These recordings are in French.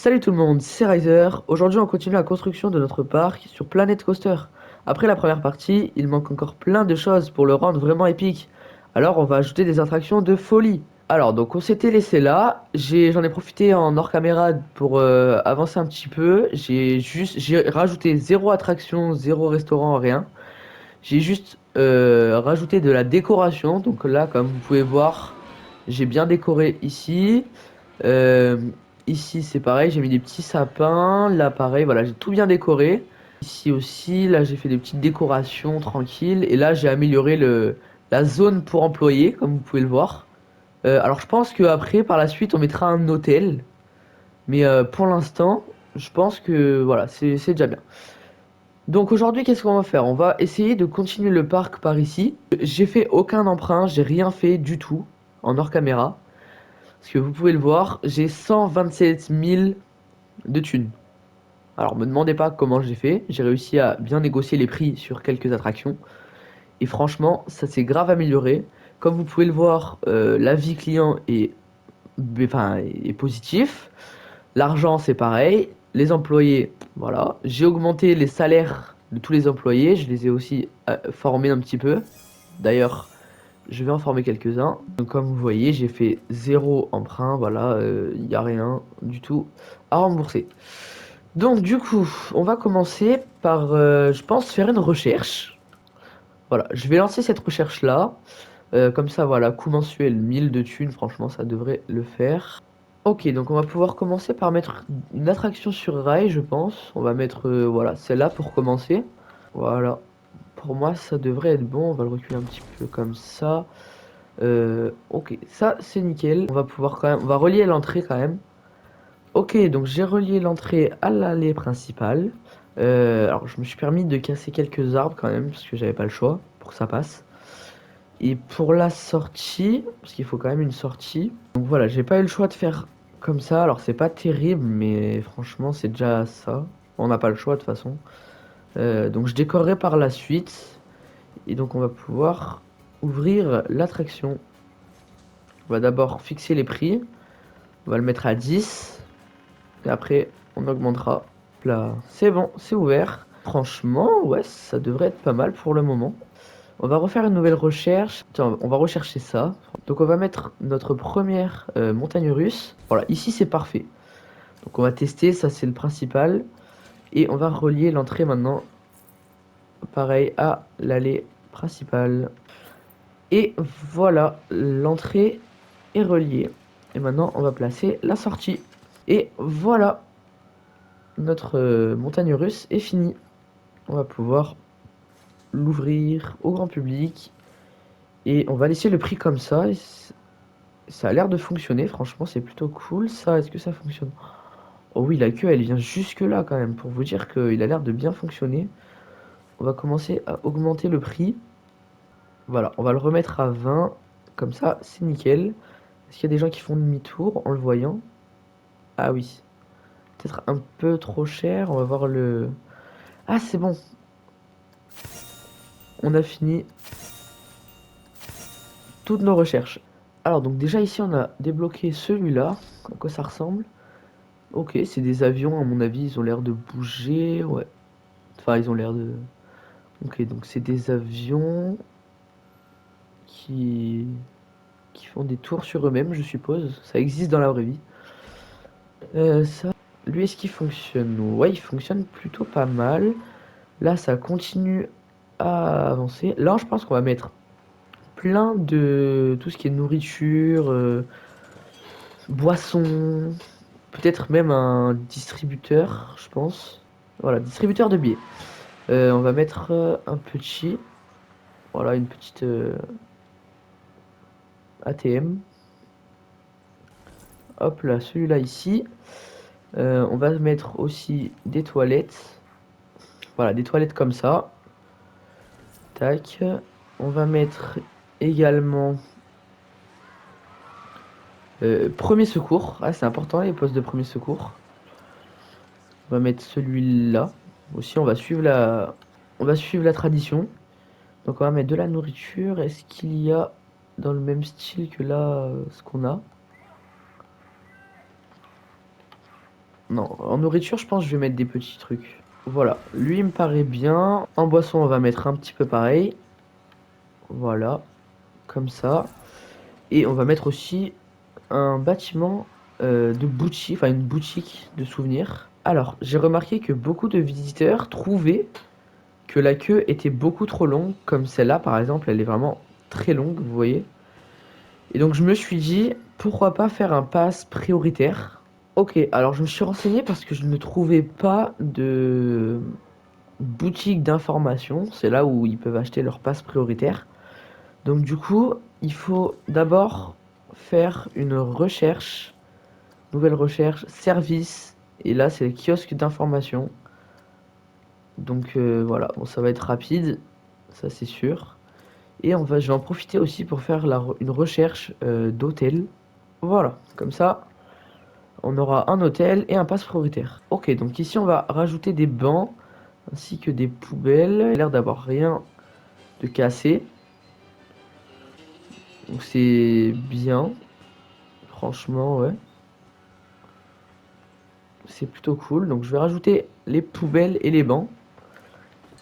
Salut tout le monde, c'est Riser. Aujourd'hui, on continue la construction de notre parc sur Planet Coaster. Après la première partie, il manque encore plein de choses pour le rendre vraiment épique. Alors, on va ajouter des attractions de folie. Alors, donc on s'était laissé là. J'en ai profité en hors caméra pour avancer un petit peu. J'ai rajouté zéro attraction, zéro restaurant, rien. J'ai juste rajouté de la décoration. Donc là, comme vous pouvez voir, j'ai bien décoré ici. Euh, Ici, c'est pareil, j'ai mis des petits sapins. Là, pareil, voilà, j'ai tout bien décoré. Ici aussi, là, j'ai fait des petites décorations tranquilles. Et là, j'ai amélioré la zone pour employés, comme vous pouvez le voir. Alors, je pense qu'après, par la suite, on mettra un hôtel. Mais pour l'instant, je pense que voilà, c'est déjà bien. Donc aujourd'hui, qu'est-ce qu'on va faire? On va essayer de continuer le parc par ici. J'ai fait aucun emprunt, j'ai rien fait du tout en hors caméra. Parce que vous pouvez le voir, j'ai 127 000 de thunes. Alors, me demandez pas comment j'ai fait. J'ai réussi à bien négocier les prix sur quelques attractions. Et franchement, ça s'est grave amélioré. Comme vous pouvez le voir, l'avis client est positif. L'argent, c'est pareil. Les employés, voilà. J'ai augmenté les salaires de tous les employés. Je les ai aussi formés un petit peu. D'ailleurs, je vais en former quelques-uns. Donc, comme vous voyez, j'ai fait zéro emprunt. Voilà, il n'y a rien du tout à rembourser. Donc du coup, on va commencer par, je pense, faire une recherche. Voilà, je vais lancer cette recherche-là. Comme ça, voilà, coût mensuel 1000 de thunes, franchement, ça devrait le faire. Ok, donc on va pouvoir commencer par mettre une attraction sur rail, je pense. On va mettre, voilà, celle-là pour commencer. Voilà, pour moi, ça devrait être bon. On va le reculer un petit peu comme ça. Ok, ça, c'est nickel. On va pouvoir quand même, on va relier l'entrée quand même. Ok, donc j'ai relié l'entrée à l'allée principale. Alors je me suis permis de casser quelques arbres quand même, parce que j'avais pas le choix pour que ça passe. Et pour la sortie, parce qu'il faut quand même une sortie. Donc voilà, j'ai pas eu le choix de faire comme ça. Alors c'est pas terrible, mais franchement c'est déjà ça. On n'a pas le choix de toute façon. Donc je décorerai par la suite. Et donc on va pouvoir ouvrir l'attraction. On va d'abord fixer les prix. On va le mettre à 10. Et après, on augmentera. Là, c'est bon, c'est ouvert. Franchement, ouais, ça devrait être pas mal pour le moment. On va refaire une nouvelle recherche. Tiens, on va rechercher ça. Donc on va mettre notre première montagne russe. Voilà, ici c'est parfait. Donc on va tester, ça c'est le principal. Et on va relier l'entrée maintenant, pareil, à l'allée principale. Et voilà, l'entrée est reliée. Et maintenant on va placer la sortie. Et voilà, notre montagne russe est finie. On va pouvoir l'ouvrir au grand public. Et on va laisser le prix comme ça. Ça a l'air de fonctionner. Franchement, c'est plutôt cool. Ça, est-ce que ça fonctionne? Oh oui, la queue, elle vient jusque là quand même. Pour vous dire qu'il a l'air de bien fonctionner. On va commencer à augmenter le prix. Voilà, on va le remettre à 20. Comme ça, c'est nickel. Est-ce qu'il y a des gens qui font demi-tour en le voyant? Ah oui. Peut-être un peu trop cher. On va voir le... Ah, c'est bon. On a fini toutes nos recherches. Alors donc déjà ici on a débloqué celui-là, à quoi ça ressemble? Ok, c'est des avions, à mon avis ils ont l'air de bouger, ouais. Enfin ils ont l'air de... Ok, donc c'est des avions qui... qui font des tours sur eux-mêmes je suppose, ça existe dans la vraie vie. Ça, lui est-ce qu'il fonctionne? Ouais, il fonctionne plutôt pas mal. Là ça continue à avancer. Là je pense qu'on va mettre plein de tout ce qui est nourriture, boissons, peut-être même un distributeur, je pense. Voilà, distributeur de billets. On va mettre un petit, voilà, une petite ATM. Hop là, celui-là ici. On va mettre aussi des toilettes. Voilà, des toilettes comme ça. Tac. On va mettre également premier secours. Ah, c'est important les postes de premier secours. On va mettre celui-là. Aussi, on va suivre la tradition. Donc on va mettre de la nourriture. Est-ce qu'il y a dans le même style que là ce qu'on a? Non, en nourriture, je pense que je vais mettre des petits trucs. Voilà, lui il me paraît bien. En boisson, on va mettre un petit peu pareil. Voilà, comme ça. Et on va mettre aussi un bâtiment de boutique, enfin une boutique de souvenirs. Alors, j'ai remarqué que beaucoup de visiteurs trouvaient que la queue était beaucoup trop longue, comme celle-là par exemple, elle est vraiment très longue, vous voyez. Et donc je me suis dit, pourquoi pas faire un pass prioritaire? Ok, alors je me suis renseigné parce que je ne trouvais pas de boutique d'information, c'est là où ils peuvent acheter leur pass prioritaire. Donc du coup, il faut d'abord faire une recherche, nouvelle recherche, service, et là c'est le kiosque d'information. Donc voilà, bon ça va être rapide, ça c'est sûr. Et je vais en profiter aussi pour faire une recherche d'hôtel. Voilà, comme ça, on aura un hôtel et un pass prioritaire. Ok, donc ici on va rajouter des bancs ainsi que des poubelles. Il a l'air d'avoir rien de cassé. Donc c'est bien, franchement, ouais. C'est plutôt cool. Donc je vais rajouter les poubelles et les bancs.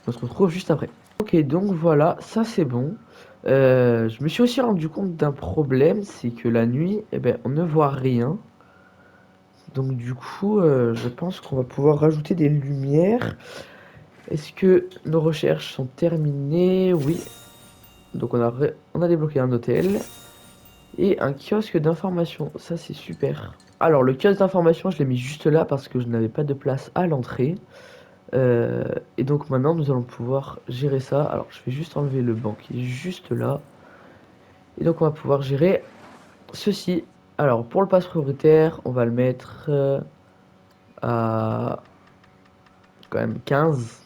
On se retrouve juste après. Ok, donc voilà, ça c'est bon. Je me suis aussi rendu compte d'un problème, c'est que la nuit, eh ben, on ne voit rien. Donc du coup, je pense qu'on va pouvoir rajouter des lumières. Est-ce que nos recherches sont terminées? Oui. Donc on a débloqué un hôtel et un kiosque d'information. Ça c'est super. Alors le kiosque d'information, je l'ai mis juste là parce que je n'avais pas de place à l'entrée. Euh, et donc maintenant nous allons pouvoir gérer ça. Alors je vais juste enlever le banc qui est juste là. Et donc on va pouvoir gérer ceci. Alors pour le pass prioritaire, on va le mettre à quand même 15.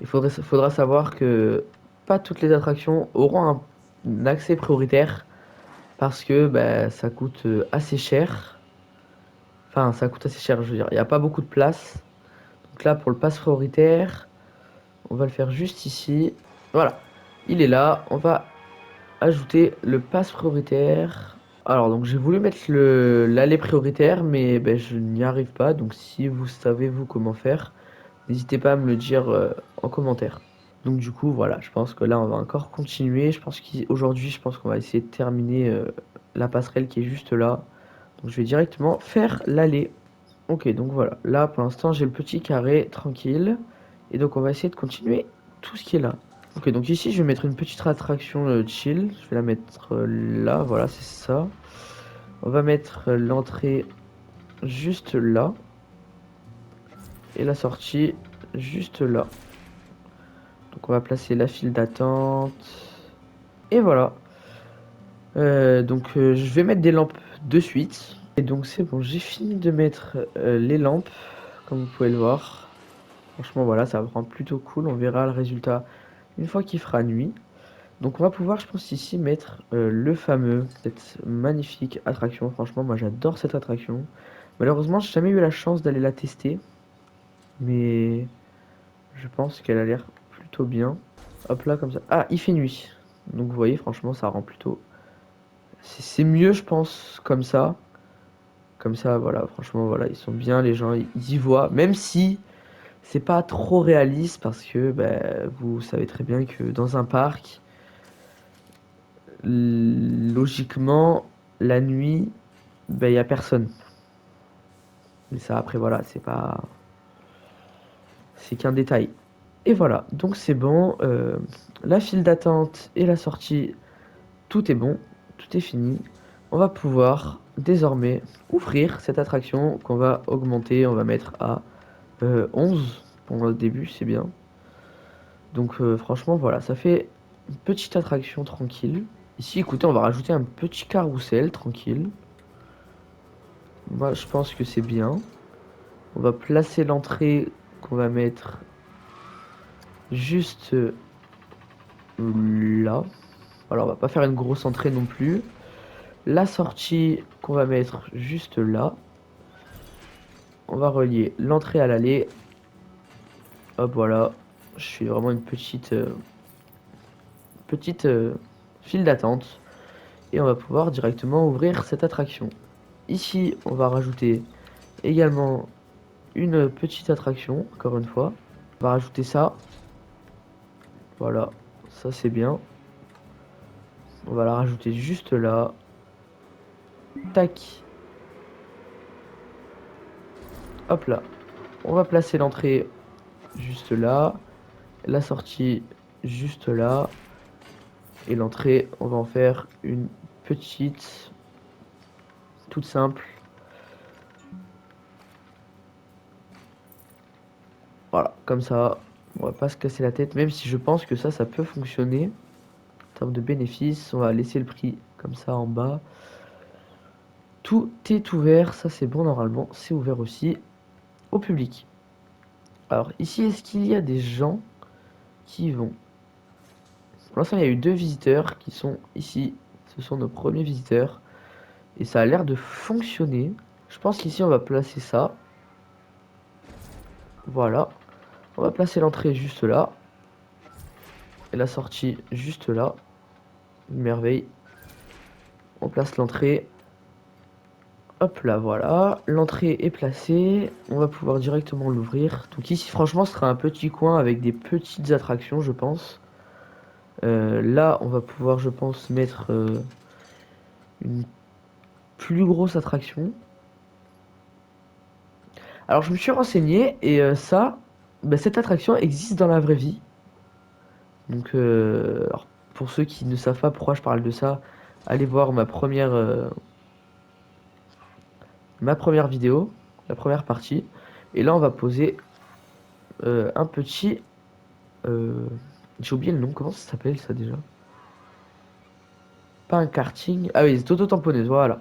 Faudra savoir que pas toutes les attractions auront un accès prioritaire parce que bah, ça coûte assez cher. Enfin, ça coûte assez cher, je veux dire. Il n'y a pas beaucoup de place. Donc là, pour le pass prioritaire, on va le faire juste ici. Voilà, il est là. On va ajouter le pass prioritaire. Alors, donc j'ai voulu mettre l'allée prioritaire, mais ben, je n'y arrive pas. Donc si vous savez, vous, comment faire, n'hésitez pas à me le dire en commentaire. Donc du coup, voilà, je pense que là, on va encore continuer. Aujourd'hui, je pense qu'on va essayer de terminer la passerelle qui est juste là. Donc je vais directement faire l'allée. Ok, donc voilà. Là, pour l'instant, j'ai le petit carré tranquille. Et donc, on va essayer de continuer tout ce qui est là. Ok, donc ici, je vais mettre une petite attraction chill. Je vais la mettre là. Voilà, c'est ça. On va mettre l'entrée juste là. Et la sortie juste là. Donc, on va placer la file d'attente. Et voilà. Je vais mettre des lampes de suite. Et donc, c'est bon, j'ai fini de mettre les lampes, comme vous pouvez le voir. Franchement, voilà, ça va rendre plutôt cool. On verra le résultat une fois qu'il fera nuit. Donc, on va pouvoir, je pense, ici mettre cette magnifique attraction. Franchement, moi, j'adore cette attraction. Malheureusement, j'ai jamais eu la chance d'aller la tester. Mais je pense qu'elle a l'air plutôt bien. Hop là, comme ça. Ah, il fait nuit. Donc, vous voyez, franchement, ça rend plutôt. C'est mieux, je pense, comme ça. Comme ça, voilà, franchement, voilà, ils sont bien, les gens, ils y voient. Même si c'est pas trop réaliste parce que bah, vous savez très bien que dans un parc, logiquement, la nuit, bah, il y a personne. Mais ça, après, voilà, c'est qu'un détail. Et voilà, donc c'est bon. La file d'attente et la sortie, tout est bon, tout est fini. On va pouvoir désormais ouvrir cette attraction qu'on va augmenter. On va mettre à 11 pour le début, c'est bien. Donc franchement, voilà, ça fait une petite attraction tranquille. Ici, écoutez, on va rajouter un petit carrousel tranquille. Moi, je pense que c'est bien. On va placer l'entrée qu'on va mettre juste là. Alors, on va pas faire une grosse entrée non plus. La sortie qu'on va mettre juste là. On va relier l'entrée à l'allée. Hop, voilà. Je fais vraiment une petite file d'attente. Et on va pouvoir directement ouvrir cette attraction. Ici, on va rajouter également une petite attraction, encore une fois. On va rajouter ça. Voilà, ça c'est bien. On va la rajouter juste là. Tac. Hop là. On va placer l'entrée juste là. La sortie juste là. Et l'entrée, on va en faire une petite, toute simple. Voilà, comme ça, on va pas se casser la tête, même si je pense que ça peut fonctionner. En termes de bénéfices, on va laisser le prix comme ça en bas. Tout est ouvert, ça c'est bon normalement, c'est ouvert aussi au public. Alors ici, est-ce qu'il y a des gens qui vont? Pour l'instant, il y a eu 2 visiteurs qui sont ici. Ce sont nos premiers visiteurs. Et ça a l'air de fonctionner. Je pense qu'ici, on va placer ça. Voilà. On va placer l'entrée juste là. Et la sortie juste là. Une merveille. On place l'entrée. Hop là, voilà. L'entrée est placée. On va pouvoir directement l'ouvrir. Donc ici, franchement, ce sera un petit coin avec des petites attractions, je pense. Là, on va pouvoir, je pense, mettre une plus grosse attraction. Alors, je me suis renseigné et cette attraction existe dans la vraie vie. Donc, alors, pour ceux qui ne savent pas pourquoi je parle de ça, allez voir ma première vidéo, la première partie. Et là, on va poser un petit. euh, j'ai oublié le nom, comment ça s'appelle ça déjà? Pas un karting. Ah oui, c'est auto-tamponneuse, voilà.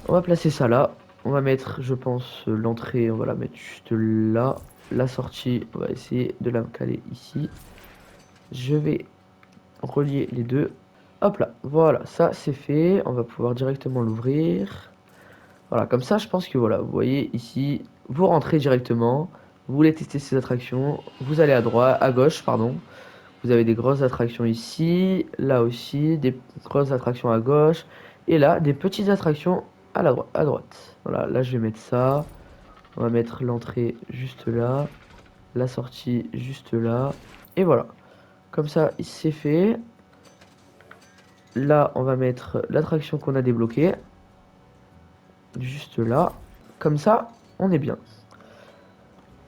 On va placer ça là. On va mettre, je pense, l'entrée, on va la mettre juste là. La sortie, on va essayer de la caler ici. Je vais relier les deux. Hop là, voilà, ça c'est fait. On va pouvoir directement l'ouvrir. Voilà, comme ça, je pense que voilà, vous voyez ici, vous rentrez directement. Vous voulez tester ces attractions, vous allez à droite, à gauche, pardon. Vous avez des grosses attractions ici, là aussi, des grosses attractions à gauche. Et là, des petites attractions à droite. Voilà, là je vais mettre ça. On va mettre l'entrée juste là. La sortie juste là. Et voilà. Comme ça, c'est fait. Là, on va mettre l'attraction qu'on a débloquée. Juste là. Comme ça, on est bien.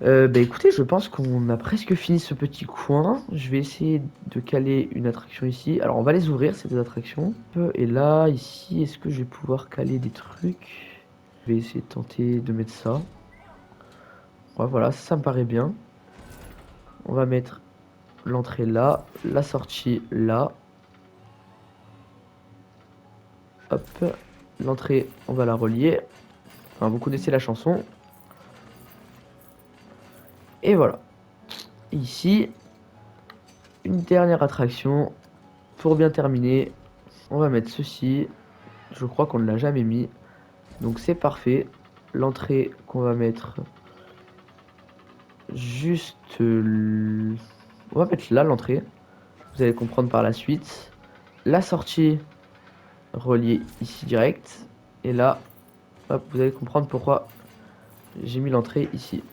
Bah écoutez, je pense qu'on a presque fini ce petit coin. Je vais essayer de caler une attraction ici. Alors, on va les ouvrir, ces deux attractions. Et là, ici, est-ce que je vais pouvoir caler des trucs? Je vais essayer de tenter de mettre ça. Ouais, voilà, ça me paraît bien. On va mettre l'entrée là, la sortie là. Hop, l'entrée, on va la relier. Enfin, vous connaissez la chanson. Et voilà. Ici, une dernière attraction. Pour bien terminer, on va mettre ceci. Je crois qu'on ne l'a jamais mis. Donc c'est parfait. L'entrée qu'on va mettre juste... On va mettre là l'entrée. Vous allez comprendre par la suite. La sortie reliée ici direct. Et là, hop, vous allez comprendre pourquoi j'ai mis l'entrée ici.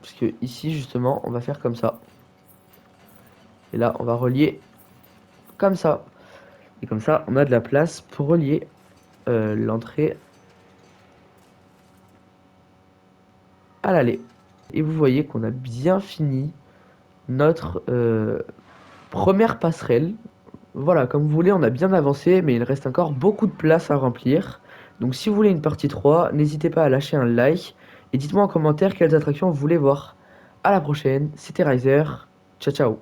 Parce que ici, justement, on va faire comme ça. Et là, on va relier comme ça. Et comme ça, on a de la place pour relier l'entrée à l'allée. Et vous voyez qu'on a bien fini notre première passerelle. Voilà, comme vous voulez, on a bien avancé, mais il reste encore beaucoup de place à remplir. Donc si vous voulez une partie 3, n'hésitez pas à lâcher un like. Et dites-moi en commentaire quelles attractions vous voulez voir. À la prochaine, c'était Riser. Ciao ciao.